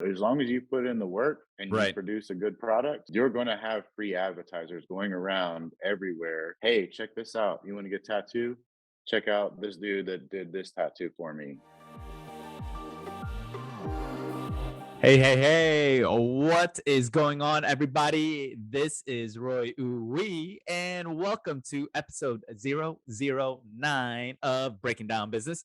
As long as you put in the work and you Right. produce a good product, you're going to have free advertisers going around everywhere. Hey, check this out. You want to get tattoo? Check out this dude that did this tattoo for me. Hey, hey, hey, what is going on, everybody? This is Roy Uwe, and welcome to episode 009 of Breaking Down Business.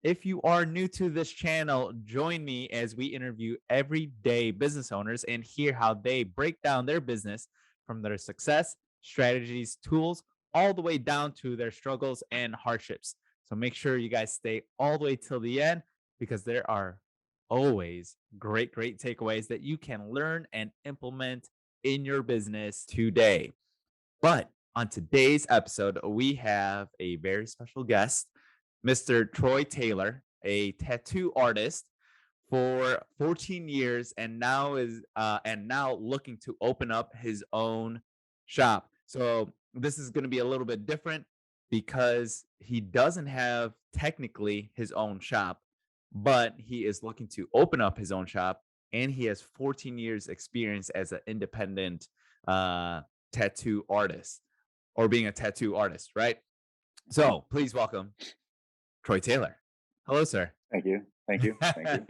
If you are new to this channel, join me as we interview everyday business owners and hear how they break down their business from their success, strategies, tools, all the way down to their struggles and hardships. So make sure you guys stay all the way till the end because there are always great takeaways that you can learn and implement in your business today. But on today's episode, we have a very special guest, Mr. Troy Taylor, a tattoo artist for 14 years and now looking to open up his own shop. So this is going to be a little bit different because he doesn't have technically his own shop, but he is looking to open up his own shop, and he has 14 years experience as an independent tattoo artist or being a tattoo artist, right? So please welcome Troy Taylor. Hello, sir. Thank you. Thank you. Thank you.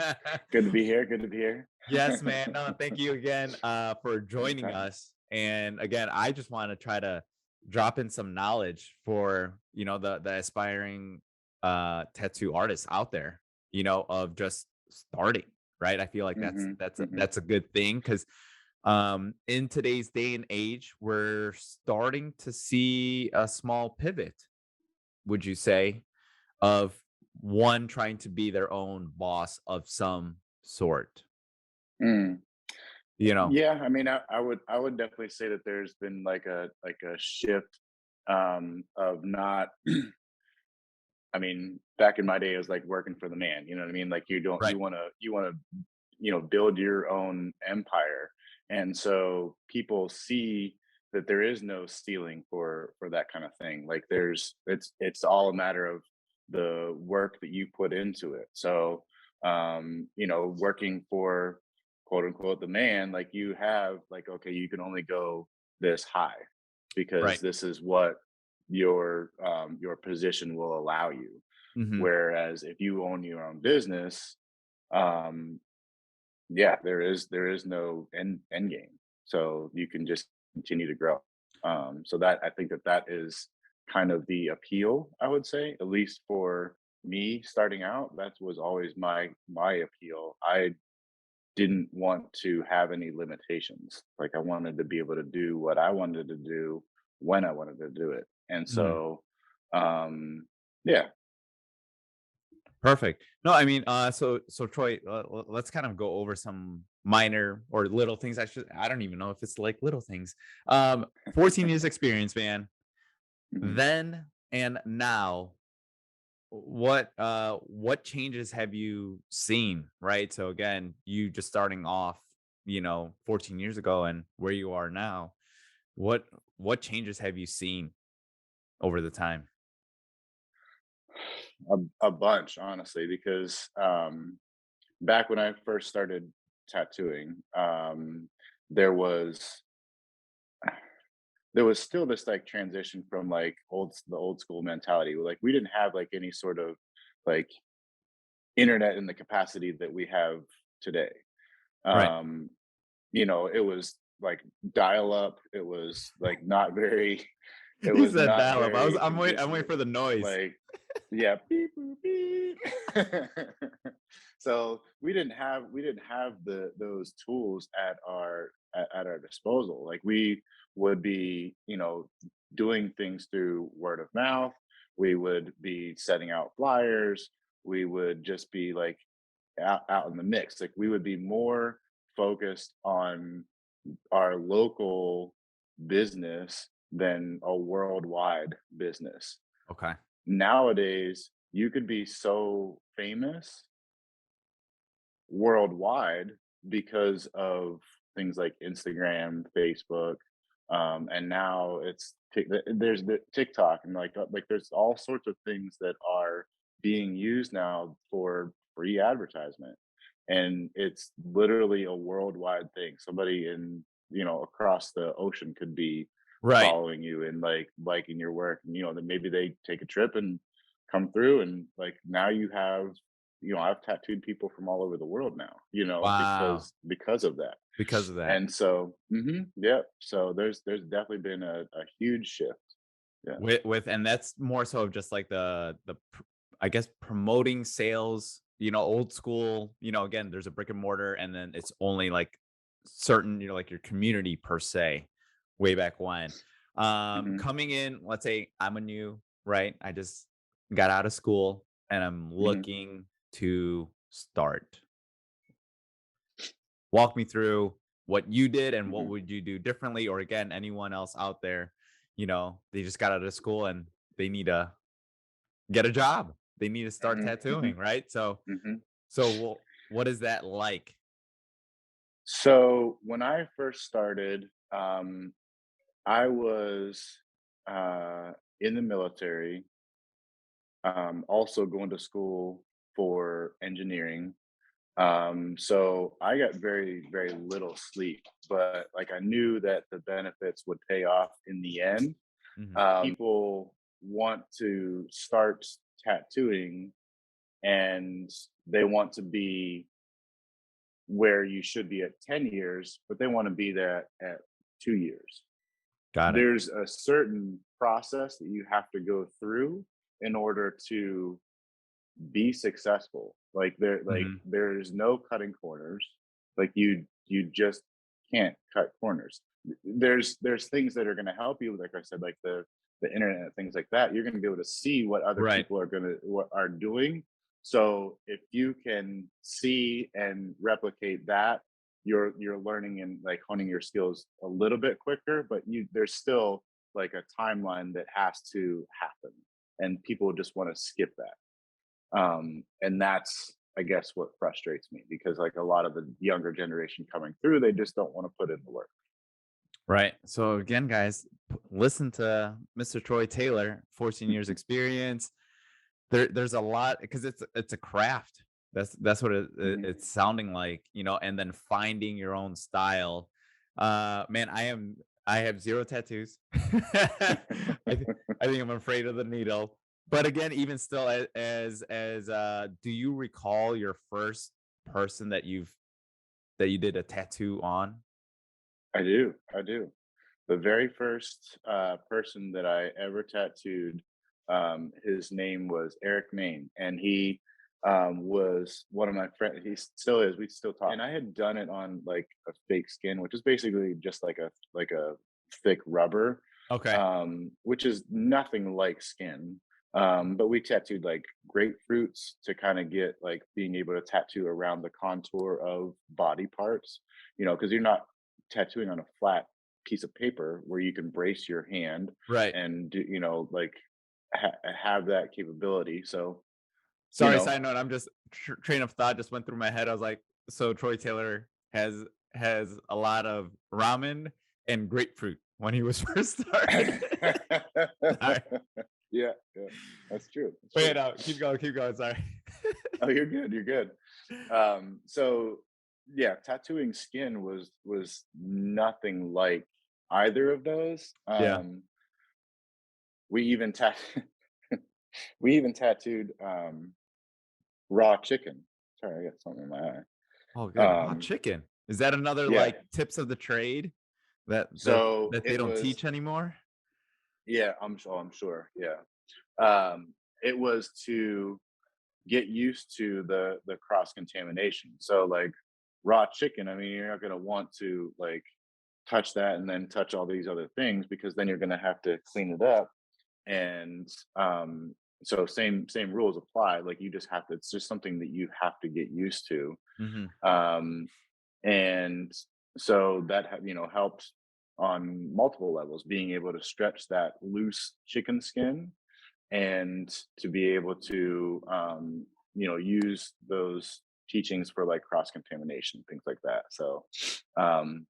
Good to be here. Good to be here. Yes, man. No, thank you again for joining Anytime. us. And again, I just want to try to drop in some knowledge for the aspiring tattoo artists out there, of just starting, right? I feel like that's Hmm. that's a, Hmm. that's a good thing because in today's day and age, we're starting to see a small pivot, would you say, of one trying to be their own boss of some sort, Mm. you know? Yeah, I mean, I would definitely say that there's been like a shift of not. I mean, back in my day, it was like working for the man. You know what I mean? Like you don't Right. you want to build your own empire, and so people see that there is no stealing for that kind of thing. Like it's all a matter of the work that you put into it. So working for quote unquote the man, like you have like, okay, you can only go this high because Right. this is what your position will allow you. Mhm. Whereas if you own your own business, um, yeah, there is no end game. So you can just continue to grow. So that I think that is kind of the appeal, I would say, at least for me starting out. That was always my appeal. I didn't want to have any limitations. Like I wanted to be able to do what I wanted to do when I wanted to do it. And Mm. so yeah. Perfect. No, I mean, so Troy, let's kind of go over some minor or little things. I don't even know if it's like little things. 14 years experience, man. Mhm. Then and now, what changes have you seen, right? So again, you just starting off, 14 years ago and where you are now. What changes have you seen over the time? A bunch, honestly, because back when I first started tattooing, there was there was still this like transition from like the old school mentality. Like we didn't have like any sort of like internet in the capacity that we have today. Right. Um, it was like dial up. It was like not very. It He was said not dial up. very I'm waiting conducive. for the noise. Like yeah, beep boop beep. So we didn't have those tools at our disposal. Like we would be, doing things through word of mouth. We would be setting out flyers. We would just be like out in the mix. Like we would be more focused on our local business than a worldwide business. Okay. Nowadays, you could be so famous worldwide because of things like Instagram, Facebook, and now there's the TikTok and like there's all sorts of things that are being used now for free advertisement. and it's literally a worldwide thing. Somebody in, across the ocean could be Right. following you and like liking your work, and then maybe they take a trip and come through, and like now you have, I've tattooed people from all over the world now, Wow. because of that. Because of that. And so, yeah, so there's definitely been a huge shift. Yeah. And that's more so of just like I guess promoting sales, old school, again, there's a brick and mortar and then it's only like certain, like your community per se, way back when. Hmm. Coming in, let's say I'm a new, right? I just got out of school and I'm Hmm. looking to start. Walk me through what you did and what Hmm. would you do differently, or again, anyone else out there, they just got out of school and they need to get a job. They need to start Hmm. Hmm. tattooing, right? So Hmm. what is that like? So when I first started, I was in the military, also going to school for engineering. So I got very, very little sleep, but like I knew that the benefits would pay off in the end. Mhm. People want to start tattooing, and they want to be where you should be at 10 years, but they want to be there at 2 years. Got it. There's a certain process that you have to go through in order to be successful. Mhm. There's no cutting corners. Like you just can't cut corners. There's things that are going to help you, like I said, like the internet, things like that. You're going to be able to see what other Right. people what are doing. So if you can see and replicate that, you're learning and like honing your skills a little bit quicker, but there's still like a timeline that has to happen, and people just want to skip that. And that's, I guess, what frustrates me, because like a lot of the younger generation coming through, they just don't want to put in the work. Right. So again, guys, listen to Mr. Troy Taylor, 14 years experience. There's a lot because it's a craft. That's what Mhm. it's sounding like, and then finding your own style. Man, I have zero tattoos. I think I'm afraid of the needle. But again, even still, do you recall your first person that you did a tattoo on? I do, I do. The very first person that I ever tattooed, his name was Eric Main, and he was one of my friends. He still is. We still talk. And I had done it on like a fake skin, which is basically just like a thick rubber, Okay. which is nothing like skin. But we tattooed like grapefruits to kind of get like being able to tattoo around the contour of body parts, because you're not tattooing on a flat piece of paper where you can brace your hand Right. and do, like have that capability. So, you Sorry, know, side note, I'm just train of thought just went through my head. I was like, so Troy Taylor has a lot of ramen and grapefruit when he was first started. Sorry. yeah, yeah, that's true. That's Wait, true. no, keep going. Sorry. Oh, you're good. You're good. So yeah, tattooing skin was nothing like either of those. Yeah. We even we even tattooed raw chicken. Sorry, I got something in my eye. Oh, good. Raw Um, chicken. Is that another yeah. like tips of the trade So that they it don't was, teach anymore? yeah, I'm sure. Yeah. It was to get used to the cross contamination. So like raw chicken, I mean, you're not gonna want to like touch that and then touch all these other things, because then you're gonna have to clean it up. And so same rules apply. Like you just have to, it's just something that you have to get used to. Hmm. Um, and so that helped on multiple levels, being able to stretch that loose chicken skin and to be able to use those teachings for like cross contamination, things like that. So um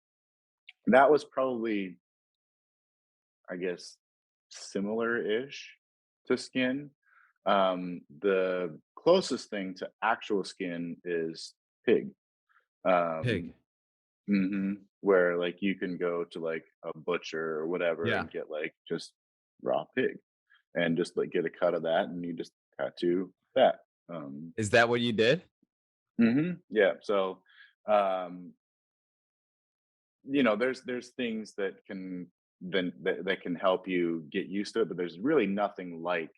that was probably, I guess, similar-ish to skin. The closest thing to actual skin is pig. Um, Pig. where like you can go to like a butcher or whatever Yeah. and get like just raw pig and just like get a cut of that and you just tattoo that. Um, Is that what you did? yeah. So, um, there's things that can that can help you get used to it, but there's really nothing like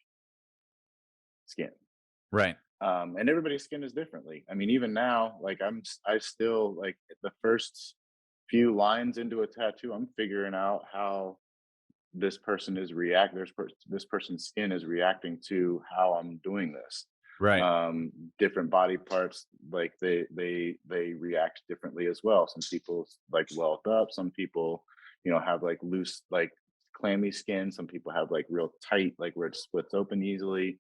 skin. Right. And everybody's skin is differently. I mean, even now, like I still like the first few lines into a tattoo, I'm figuring out how this person's skin is reacting to how I'm doing this. Right. Different body parts, like they react differently as well. Some people like welt up, some people, have like loose, like clammy skin, some people have like real tight, like where it splits open easily.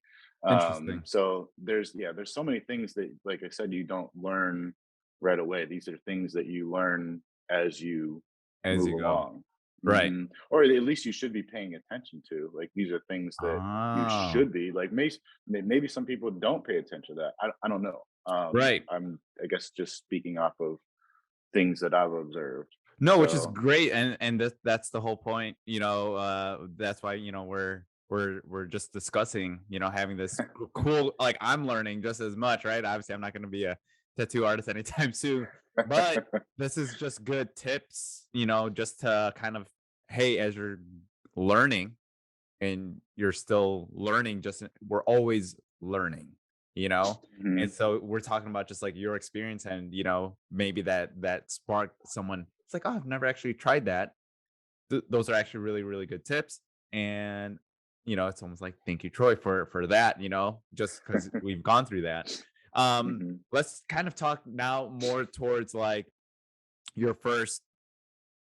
Interesting. So there's so many things that, like I said, you don't learn right away. These are things that you learn as you As move you go. along. Right. Or at least you should be paying attention to. Like these are things that you Oh, should be like. Maybe some people don't pay attention to that. I don't know. right. I guess just speaking off of things that I've observed. No, which is So great, and that's the whole point, that's why, we're just discussing, having this cool, like, I'm learning just as much, right? Obviously, I'm not gonna be a tattoo artist anytime soon, but this is just good tips, just to kind of, hey, as you're learning and you're still learning, just we're always learning, you know and mhm, so we're talking about just like your experience, and maybe that sparked someone. It's like, oh, I've never actually tried that. Those are actually really, really good tips. And it's almost like, thank you, Troy, for that, just because we've gone through that. mhm, Let's kind of talk now more towards like your first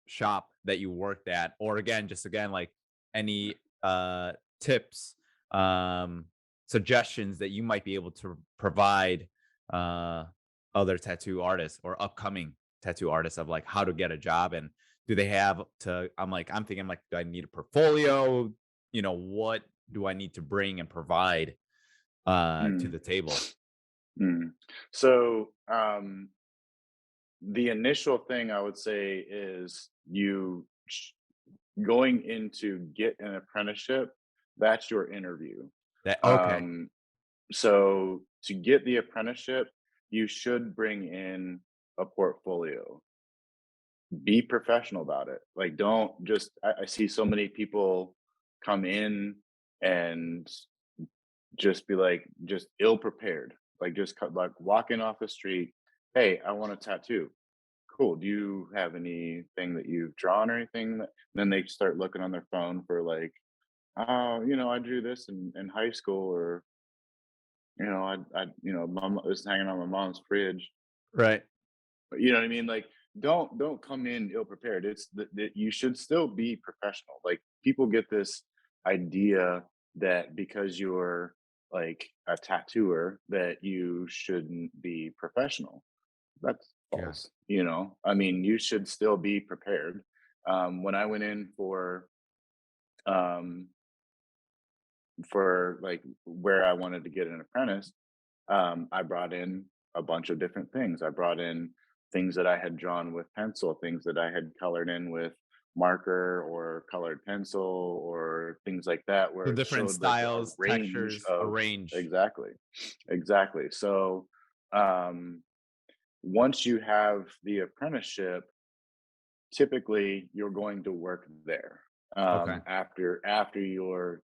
shop that you worked at, or again, just again, like any tips, um suggestions that you might be able to provide uh other tattoo artists or upcoming tattoo artists, of like how to get a job. And do they have to, I'm thinking like, do I need a portfolio? What do I need to bring and provide to mm, the table? mm. So the initial thing I would say is going in to get an apprenticeship. That's your interview. That Okay. Um, So to get the apprenticeship, you should bring in a portfolio. Be professional about it. Like, don't just. I see so many people come in and just be like, just ill prepared. Like, like walking off the street. Hey, I want a tattoo. Cool. Do you have anything that you've drawn or anything? Then they start looking on their phone for like, oh, I drew this in high school, or mom was hanging on my mom's fridge. Right. But you know what I mean? Like, don't come in ill prepared. It's that you should still be professional. Like, people get this idea that because you're like a tattooer that you shouldn't be professional. That's Yeah. false. I mean, you should still be prepared. When I went in um, for like where I wanted to get an apprentice, I brought in a bunch of different things. I brought in things that I had drawn with pencil, things that I had colored in with marker or colored pencil or things like that, So where it different showed like a styles, range textures, of. arrange. Exactly, exactly. So um, once you have the apprenticeship, typically you're going to work there Okay. after your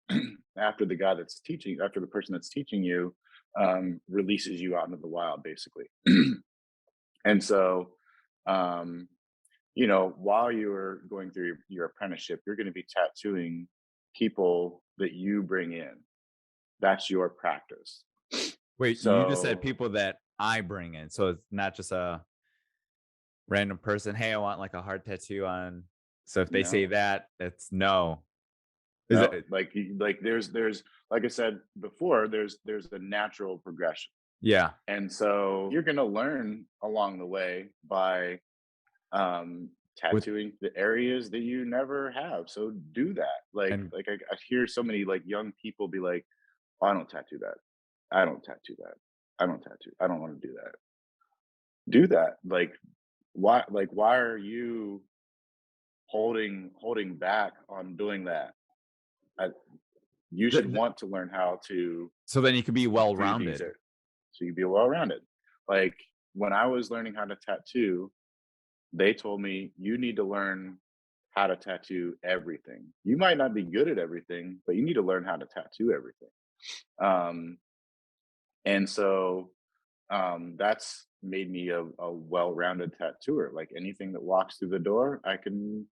after the guy that's teaching after the person that's teaching you releases you out into the wild basically. And so um while you're going through your apprenticeship, you're going to be tattooing people that you bring in. That's your practice. Wait, you just said So people that I bring in, so it's not just a random person, "Hey, I want, like, a heart tattoo on." So if they say no. that, that's no. Is No, it like there's like I said before, there's a natural progression. Yeah, And so you're gonna learn along the way by with tattooing the areas that you never have. So do that. Like and like I hear so many like young people be like, oh, I don't tattoo that. I don't tattoo that. I don't tattoo. I don't want to do that. do that. Why are you holding back on doing that? I, you Th- should th- want to learn how to so then you can be do things well-rounded. there so you be well rounded. Like when I was learning how to tattoo, they told me you need to learn how to tattoo everything. You might not be good at everything, but you need to learn how to tattoo everything. Um, and so that's made me a well-rounded tattooer. Like anything that walks through the door, I can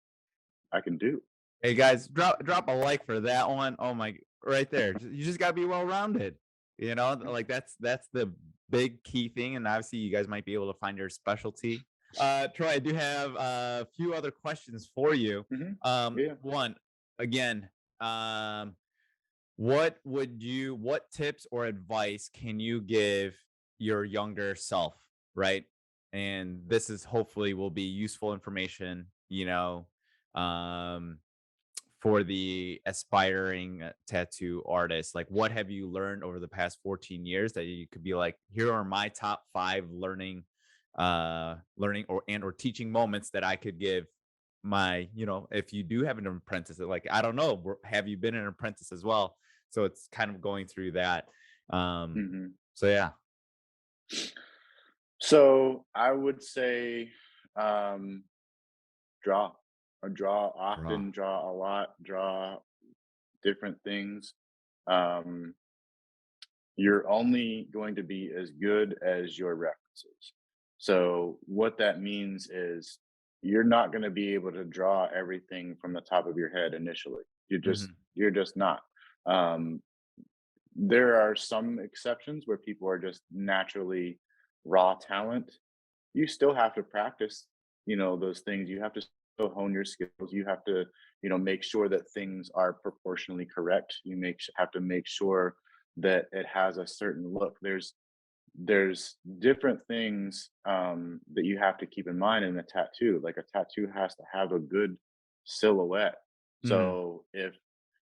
do. Hey guys, drop a like for that one. Oh my, right there. You just gotta be well-rounded. Like that's the big key thing. And obviously you guys might be able to find your specialty. Troy, I do have a few other questions for you. Hmm. Yeah. One, again, um, what tips or advice can you give your younger self, right? And this is hopefully will be useful information, um, for the aspiring tattoo artist. Like, what have you learned over the past 14 years that you could be like, here are my top 5 learning or teaching moments that I could give my, if you do have an apprentice, like, I don't know, have you been an apprentice as well? So it's kind of going through that. Um, Hmm. so yeah. So I would say um, draw, or draw Raw. often, draw a lot, draw different things. Um, you're only going to be as good as your references. So what that means is you're not going to be able to draw everything from the top of your head initially. Mhm. You're just not. Um, there are some exceptions where people are just naturally raw talent. You still have to practice, those things. You have to still hone your skills. You have to, make sure that things are proportionally correct. Have to make sure that it has a certain look. There's different things that you have to keep in mind in a tattoo. Like a tattoo has to have a good silhouette. Mhm. So if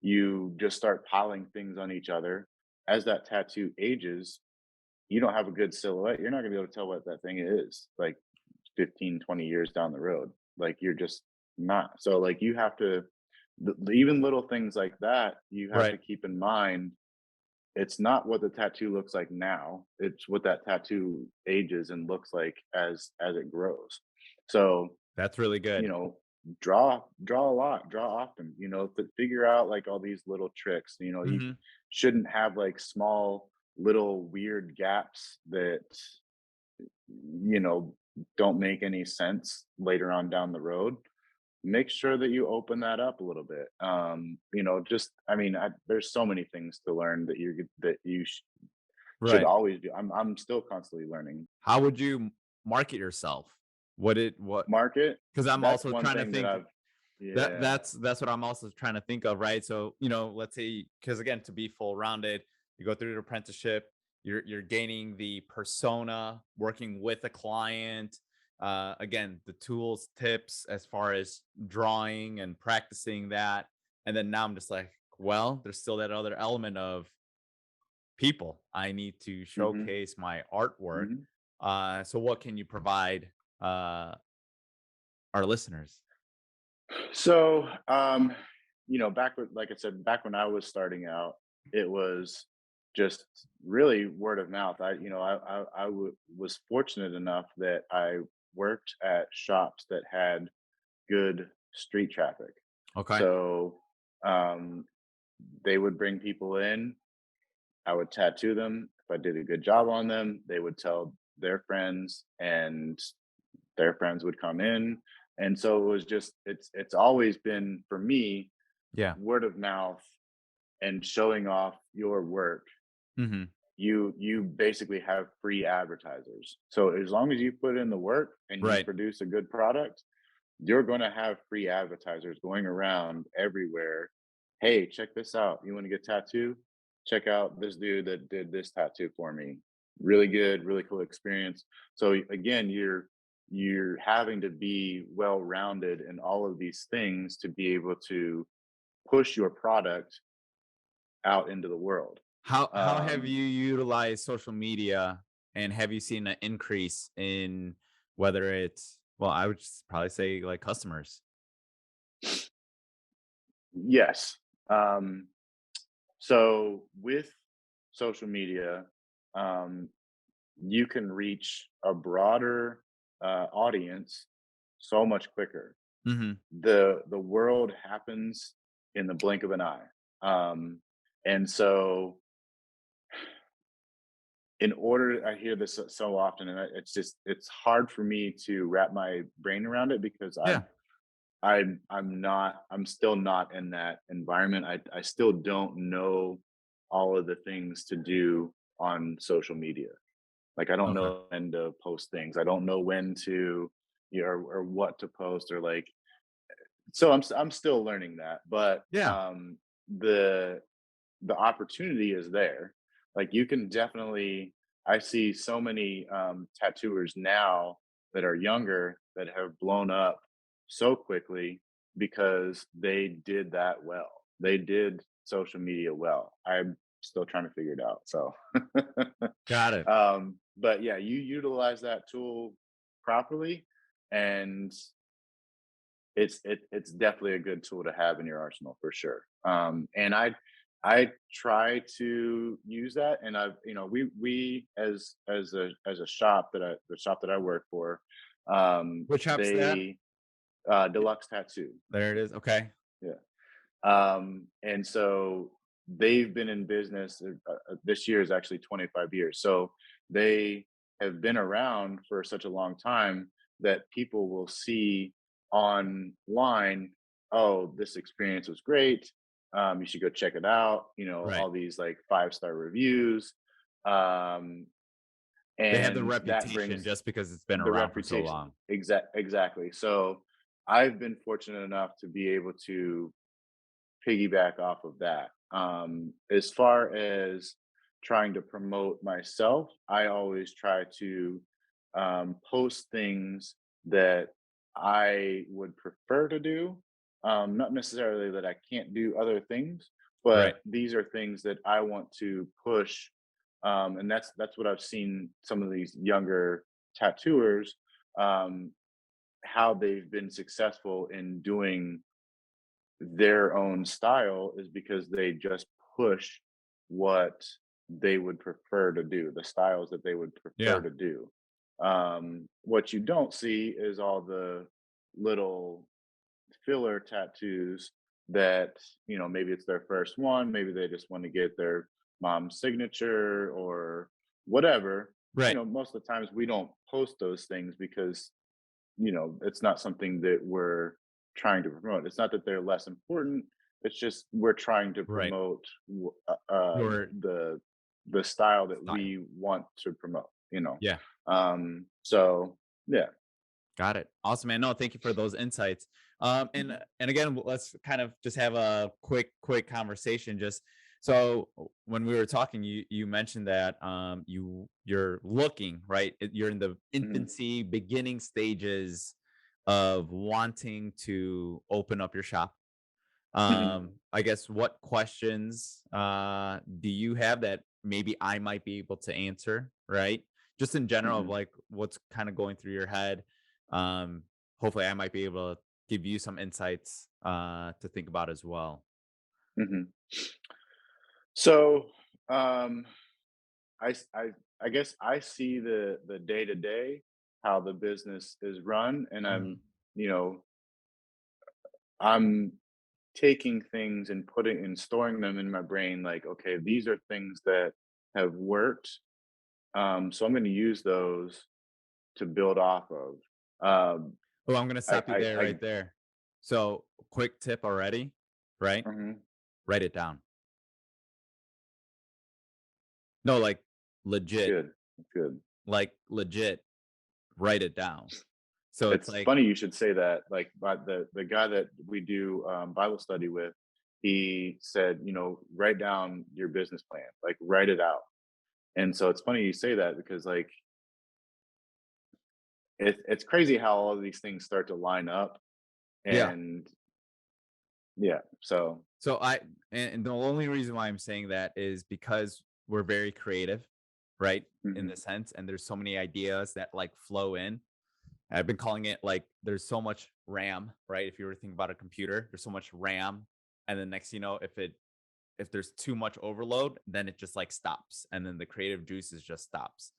you just start piling things on each other, as that tattoo ages, you don't have a good silhouette. You're not gonna be able to tell what that thing is like 15, 20 years down the road. Like you're just not. So like you have to, even little things like that, you have to Right. keep in mind. It's not what the tattoo looks like now. It's what that tattoo ages and looks like as it grows. So, That's really you good. know, draw a lot, draw often, figure out like all these little tricks. You Mhm. shouldn't have like small little weird gaps that you know don't make any sense later on down the road. Make sure that you open that up a little bit. Just I mean, there's so many things to learn that you should Right. always do. I'm still constantly learning. How would you market yourself? What Market, because I'm that's also one trying to thing that think I've that yeah. that's what I'm also trying to think of, right? So, let's say because again, to be full rounded, you go through your apprenticeship, you're gaining the persona, working with a client, again, the tools, tips as far as drawing and practicing that. And then now I'm just like, well, there's still that other element of people. I need to Hmm. showcase my artwork. Hmm. So what can you provide uh our listeners? So, like I said, back when I was starting out, it was just really word of mouth. Was fortunate enough that I worked at shops that had good street traffic. Okay. So, um, they would bring people in. I would tattoo them. If I did a good job on them, they would tell their friends, and their friends would come in. And so it was just it's always been for me Yeah. word of mouth and showing off your work. Mhm. You basically have free advertisers. So as long as you put in the work and you Right. produce a good product, you're going to have free advertisers going around everywhere. Hey, check this out. You want to get tattoo? Check out this dude that did this tattoo for me. Really good, really cool experience. So again, you're having to be well rounded in all of these things to be able to push your product out into the world. How have Um, you utilized social media And have you seen an increase in whether it's, well, I would just probably say like customers? Yes. Um, so with social media, um, you can reach a broader audience so much quicker. Hmm. The world happens in the blink of an eye. Um, and so in order, I hear this so often, and it's just it's hard for me to wrap my brain around it because Yeah. I'm still not in that environment. I still don't know all of the things to do on social media. Like I don't Okay. know when to post things. I don't know when to, or what to post, or like, so I'm still learning that. But Yeah. the the opportunity is there. Like you can definitely, I see so many tattooers now that are younger that have blown up so quickly because they did that well. They did social media well. I'm still trying to figure it out. So Got it. but yeah, you utilize that tool properly, and it's definitely a good tool to have in your arsenal for sure. And I try to use that, and I've we as a shop that the shop that I work for, Which shop's that? they Deluxe Tattoo. There it is. Okay. Yeah. And so they've been in business. This year is actually 25 years. So they have been around for such a long time that people will see online, oh, this experience was great. You should go check it out. Right. All these like 5-star reviews. Um, They have the and that reputation brings just because it's been the around for so reputation. long. Exactly. So I've been fortunate enough to be able to piggyback off of that. As far as trying to promote myself, I always try to post things that I would prefer to do. Not necessarily that I can't do other things, Right. but these are things that I want to push. And that's what I've seen some of these younger tattooers, um, how they've been successful in doing their own style is because they just push what they would prefer to do, the styles that they would prefer Yeah. to do. What you don't see is all the little filler tattoos that, maybe it's their first one, maybe they just want to get their mom's signature or whatever. Right. Most of the times we don't post those things because it's not something that we're trying to promote. It's not that they're less important. It's just we're trying to Right. promote Your the style that style. we want to promote. Yeah. So yeah. Got it. Awesome, man. No, thank you for those insights. Mhm, And again, let's kind of just have a quick conversation. Just so when we were talking, you mentioned that you're looking right. You're in the mhm, infancy, beginning stages of wanting to open up your shop. mhm, I guess what questions do you have that maybe I might be able to answer, right? Just in general of mhm, like what's kind of going through your head. Um, hopefully I might be able to give you some insights to think about as well. mhm. So um, I guess I see the day to day how the business is run, and Mhm. you know I'm taking things and putting and storing them in my brain like, okay, these are things that have worked, so I'm going to use those to build off of. um Oh, I'm gonna stop you there I right there. So quick tip already, right? mhm. Write it down. No, legit, Good, good. like legit, write it down. So it's It's like, funny you should say that. Like, but the guy that we do Bible study with, he said, write down your business plan, like write it out. And so it's funny you say that because like it's crazy how all of these things start to line up. yeah. And yeah, so So and the only reason why I'm saying that is because we're very creative. right? In Mhm. the sense, and there's so many ideas that like flow in. I've been calling it like there's so much RAM, right? If you were to think about a computer, there's so much RAM. And then next, if there's too much overload, then it just like stops. And then the creative juices just stops.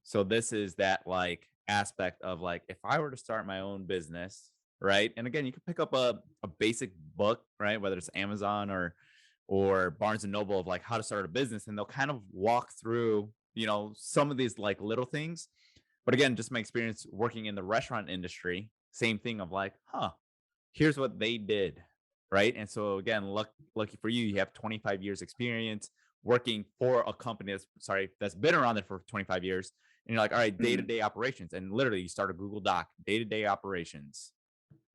So this is that like aspect of like if I were to start my own business, right? And again, you can pick up a basic book, right? Whether it's Amazon or Barnes and Noble of like how to start a business, and they'll kind of walk through, some of these like little things. But again, just my experience working in the restaurant industry, same thing of like, here's what they did, right? And so again, lucky for you, you have 25 years experience working for a company that's been around there for 25 years. And you're like, all right, day to Mhm. day operations. And literally, you start a Google Doc, day to day operations.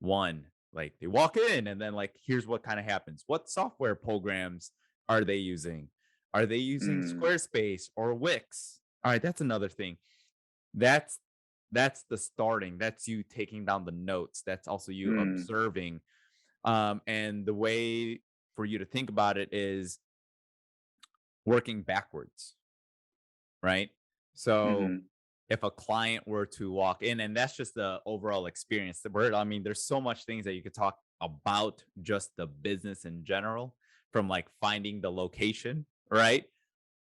One, like they walk in, and then like, here's what kind of happens. What software programs are they using? Are they using Mm. Squarespace or Wix? All right, that's another thing. That's that's the starting. That's you taking down the notes. That's also you Mm. observing. And the way for you to think about it is working backwards, right? So Mhm. if a client were to walk in, and that's just the overall experience, I mean, there's so much things that you could talk about just the business in general, from like finding the location, right?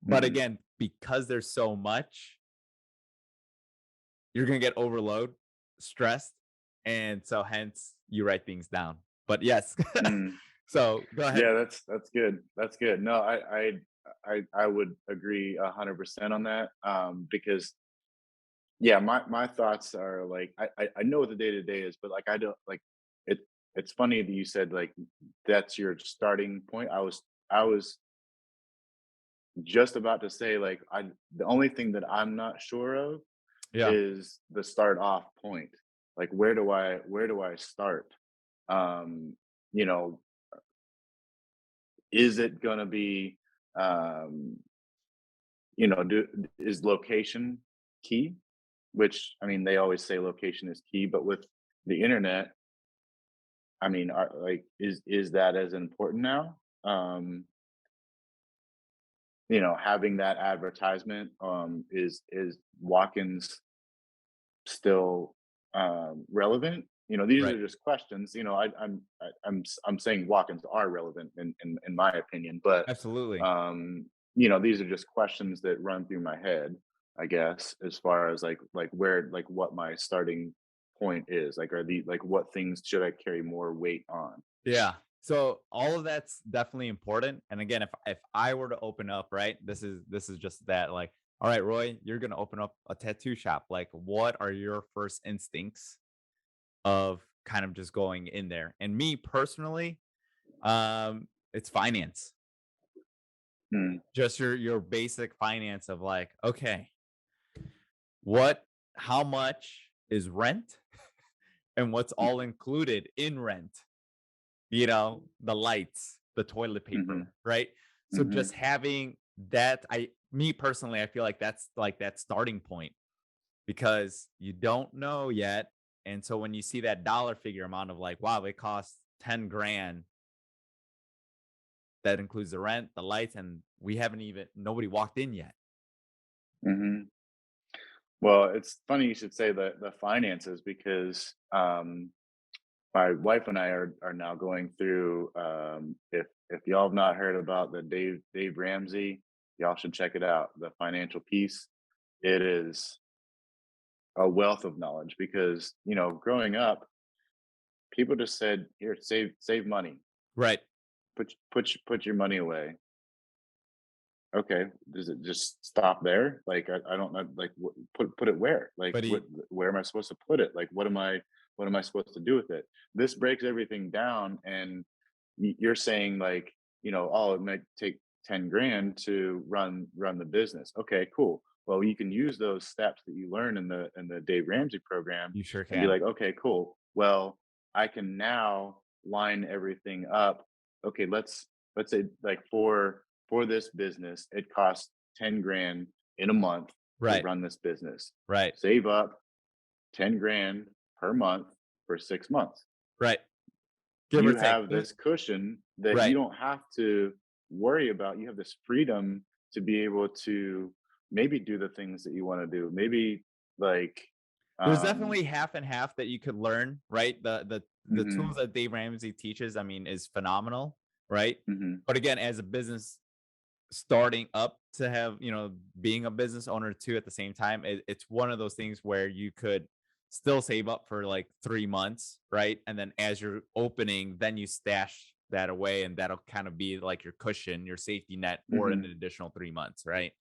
But Mhm. again, because there's so much, you're gonna get overload, stressed, and so hence you write things down. But yes, Mm. so go ahead. Yeah, that's good. That's good. No, I would agree 100% on that. Because yeah, my thoughts are like I know what the day to day is, but like I don't like it. It's funny that you said like that's your starting point. I was just about to say like I the only thing that I'm not sure of Yeah, is the start off point. Like where do I start? Um, you know, is it gonna be um, is location key? Which I mean, they always say location is key, but with the internet, I mean, is that as important now? Having that advertisement, is walk-ins still relevant? These right. are just questions. I'm saying walk-ins are relevant in my opinion, but Absolutely. these are just questions that run through my head, I guess, as far as like where like what my starting point is. Like, are the like what things should I carry more weight on? Yeah. So all of that's definitely important. And again, if I were to open up, right, this is just that like, all right, Roy, you're gonna open up a tattoo shop. Like, what are your first instincts of kind of just going in there? And me personally, it's finance. Hmm. Just your basic finance of like, okay, what how much is rent and what's all included in rent? The lights, the toilet Mm-hmm. paper, right? So Mm-hmm. just having that, me personally, I feel like that's like that starting point because you don't know yet. And so when you see that dollar figure amount of like, wow, it costs 10 grand, that includes the rent, the lights, and nobody walked in yet. Mm-hmm. Well, it's funny you should say the finances because my wife and I are now going through. If y'all have not heard about the Dave Ramsey, y'all should check it out. The financial piece. It is a wealth of knowledge because growing up, people just said, "Here, save money, Right. put your money away." Okay, does it just stop there? Like I don't know. Like put it where? Like But he where am I supposed to put it? Like what am I supposed to do with it? This breaks everything down, and you're saying like oh, it might take 10 grand to run the business. Okay, cool. Well, you can use those steps that you learn in the Dave Ramsey program You sure and be can. like, okay, cool. Well, I can now line everything up. Okay, let's say like for this business, it costs 10 grand in a month to Right. run this business. Right. Save up 10 grand per month for 6 months. Right. Give or You take. have this cushion that you Right. don't have to worry about. You have this freedom to be able to maybe do the things that you want to do. Maybe like, There's um, definitely half and half that you could learn, right? The tools mhm, that Dave Ramsey teaches, I mean, is phenomenal, right? mhm, But again, as a business starting up to have, being a business owner too at the same time, it's one of those things where you could still save up for like 3 months, right? And then as you're opening, then you stash that away, and that'll kind of be like your cushion, your safety net for an mhm, additional 3 months, right?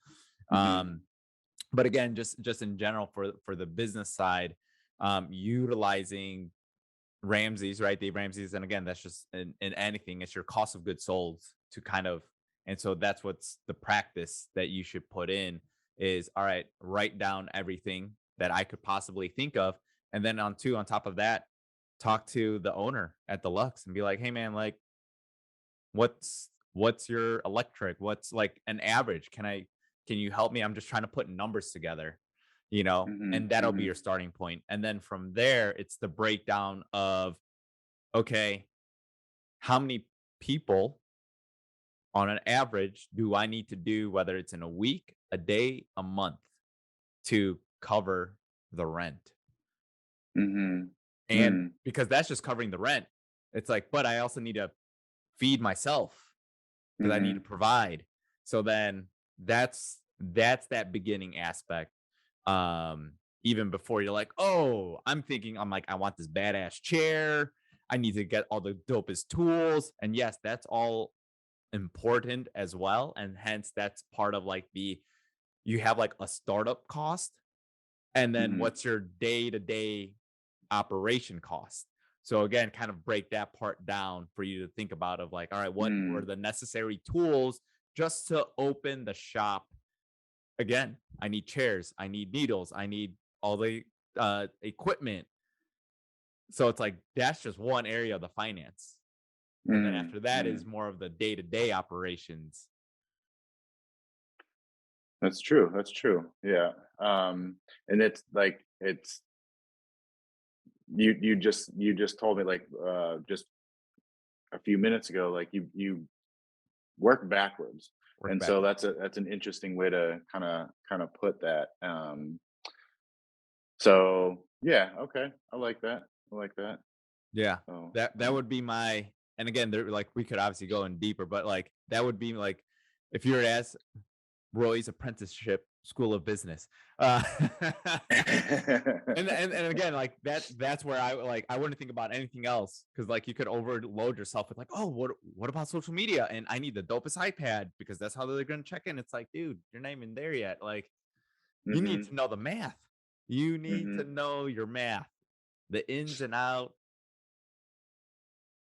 mhm, Um, but again, just in general for the business side, utilizing Ramsey's, right? Dave Ramsey's, and again, that's just in anything, it's your cost of goods sold to kind of, and so that's what's the practice that you should put in is, all right, write down everything that I could possibly think of, and then on top of that, talk to the owner at the Lux and be like, hey man, like what's your electric? What's like an average? Can you help me? I'm just trying to put numbers together, mhm, and that'll be mhm, your starting point. And then from there, it's the breakdown of, okay, how many people on an average do I need to do, whether it's in a week, a day, a month, to cover the rent? mhm, And mm, because that's just covering the rent, it's like, but I also need to feed myself because I need to mhm, provide. So then that's that beginning aspect. Even before you're like, oh, I'm like, I want this badass chair. I need to get all the dopest tools. And yes, that's all important as well. And hence that's part of like you have like a startup cost. And then mhm, what's your day-to-day operation cost? So again, kind of break that part down for you to think about of like, all right, what were mm, the necessary tools just to open the shop? Again, I need chairs, I need needles, I need all the equipment. So it's like that's just one area of the finance. And then mm, after that is mm. more of the day-to-day operations. That's true. That's true. Yeah. And it's like you just told me like just a few minutes ago, like you work backwards. Work And so backwards. that's an interesting way to kind of put that. So yeah, okay. I like that. I like that. Yeah. So That would be my, and again, there like we could obviously go in deeper, but like that would be like if you were to ask Roy's apprenticeship school of business. And again, like that's where I wouldn't think about anything else because like you could overload yourself with like, oh, what about social media? And I need the dopest iPad because that's how they're gonna check in. It's like, dude, you're not even there yet. Like you need Mhm. to know the math. You need to Mhm. know your math, the ins and out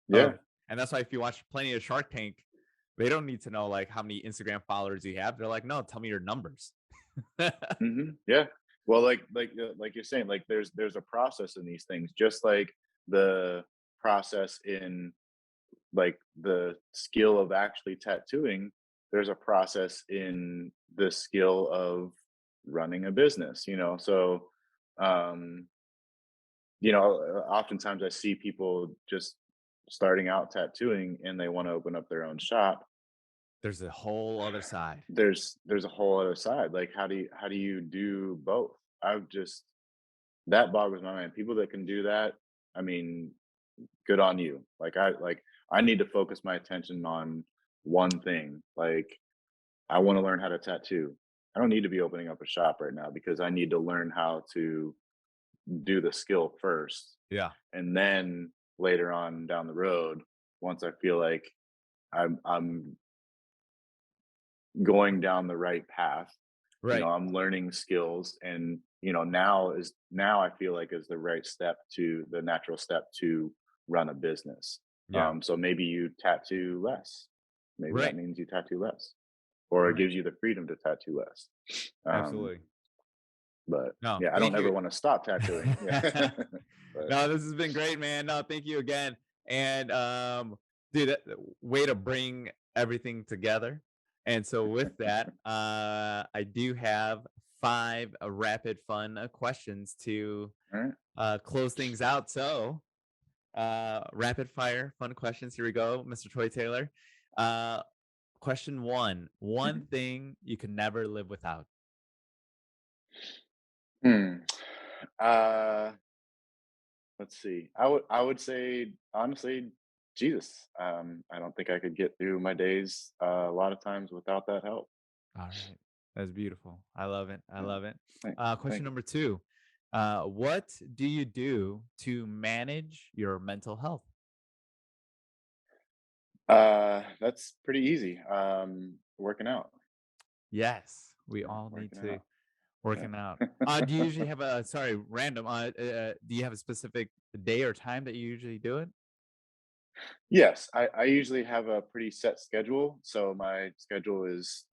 Yeah. of, and that's why if you watch plenty of Shark Tank, they don't need to know like how many Instagram followers you have. They're like, no, tell me your numbers. Yeah. Well, like you're saying, like there's a process in these things, just like the process in like the skill of actually tattooing. There's a process in the skill of running a business. So um, oftentimes I see people just starting out tattooing and they want to open up their own shop. There's a whole other side. There's a whole other side. Like how do you do both? I've just That boggles my mind. People that can do that, I mean, good on you. I need to focus my attention on one thing. Like I want to learn how to tattoo. I don't need to be opening up a shop right now because I need to learn how to do the skill first. Yeah. And then later on down the road, once I feel like I'm going down the right path, Right. I'm learning skills, and now I feel like is the natural step to run a business. Yeah. So maybe you tattoo less. Maybe that Right. means you tattoo less, or it Right. gives you the freedom to tattoo less. Um, Absolutely. but No, yeah, I don't thank ever you. want to stop tattooing. Yeah, but No, this has been great, man. No, thank you again. And dude, way to bring everything together. And so with that, I do have five rapid fun questions to all right. close things out. So rapid fire fun questions. Here we go, Mr. Troy Taylor. Uh question one Mhm. thing you can never live without. Hmm. Uh, let's see. I would say honestly, Jesus. I don't think I could get through my days a lot of times without that help. All right. That's beautiful. I love it. I Yeah. love it. Thank, Question thank number two. What do you do to manage your mental health? you. That's pretty easy. Working out. Yes, we Yeah, all need working to out. working out. Yeah. Do you usually have a sorry, random? Do you have a specific day or time that you usually do it? Yes, I usually have a pretty set schedule. So my schedule is,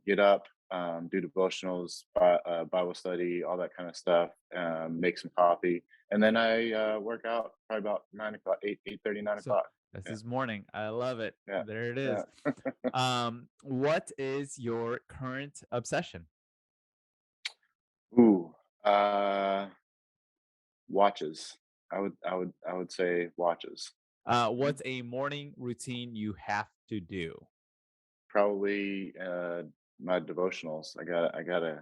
get up, do devotionals, Bible study, all that kind of stuff, make some coffee, and then I work out probably about 9 o'clock, 8:30, nine So o'clock. this Yeah, is morning. I love it. yeah, There it yeah. is. What is your current obsession? Ooh, uh, watches. I would say watches. Mhm. What's a morning routine you have to do? Probably my devotionals. I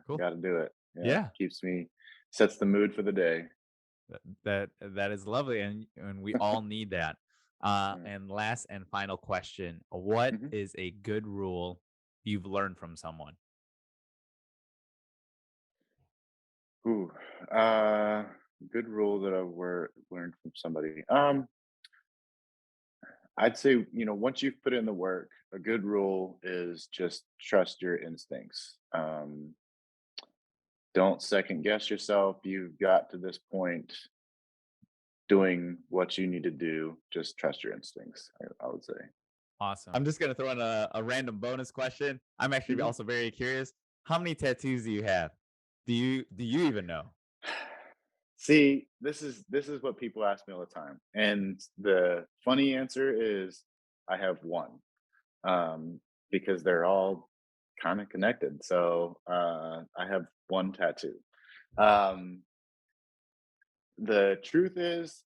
Cool. gotta do it. Yeah, Yeah, keeps me sets the mood for the day. that is lovely, and we all need that. Yeah. And last and final question: what Mhm. is a good rule you've learned from someone? Ooh, uh, good rule that learned from somebody. I'd say, once you've put in the work, a good rule is just trust your instincts. Don't second guess yourself. You've got to this point doing what you need to do. Just trust your instincts, I would say. Awesome. I'm just gonna throw in a random bonus question. I'm actually Mhm. also very curious. How many tattoos do you have? Do you even know? See, this is what people ask me all the time, and the funny answer is I have one. um, because they're all kind of connected. So I have one tattoo. Um, the truth is,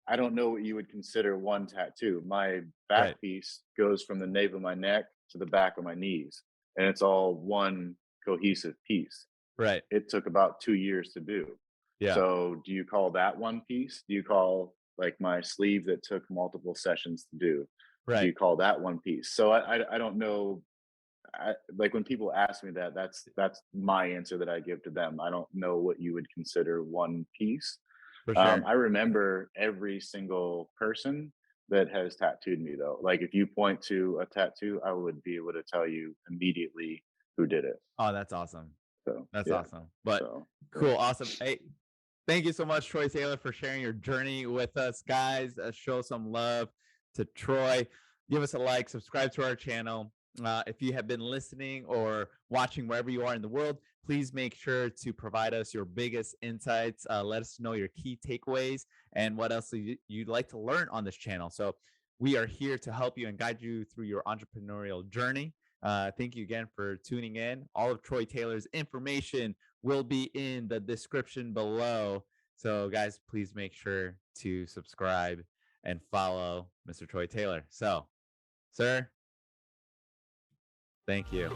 I don't know what you would consider one tattoo. My Right. back piece goes from the nape of my neck to the back of my knees, and it's all one cohesive piece. Right. It took about 2 years to do. Yeah. So, do you call that one piece? Do you call like my sleeve that took multiple sessions to do? Do Right. you call that one piece? So I don't know. Like when people ask me that, that's my answer that I give to them. I don't know what you would consider one piece. For sure. I remember every single person that has tattooed me though. Like if you point to a tattoo, I would be able to tell you immediately who did it. Oh, that's awesome. So That's yeah. awesome. But So yeah. cool, awesome. Hey, thank you so much, Troy Taylor, for sharing your journey with us, guys. Show some love to Troy. Give us a like, subscribe to our channel. If you have been listening or watching wherever you are in the world, please make sure to provide us your biggest insights. Let us know your key takeaways and what else you'd like to learn on this channel. So, we are here to help you and guide you through your entrepreneurial journey. Thank you again for tuning in. All of Troy Taylor's information will be in the description below. So, guys, please make sure to subscribe and follow Mr. Troy Taylor. So, sir, thank you.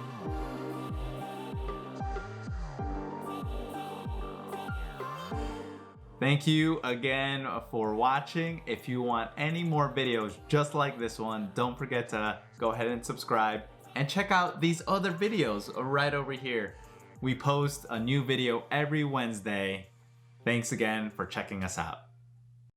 Thank you again for watching. If you want any more videos just like this one, don't forget to go ahead and subscribe and check out these other videos right over here. We post a new video every Wednesday. Thanks again for checking us out.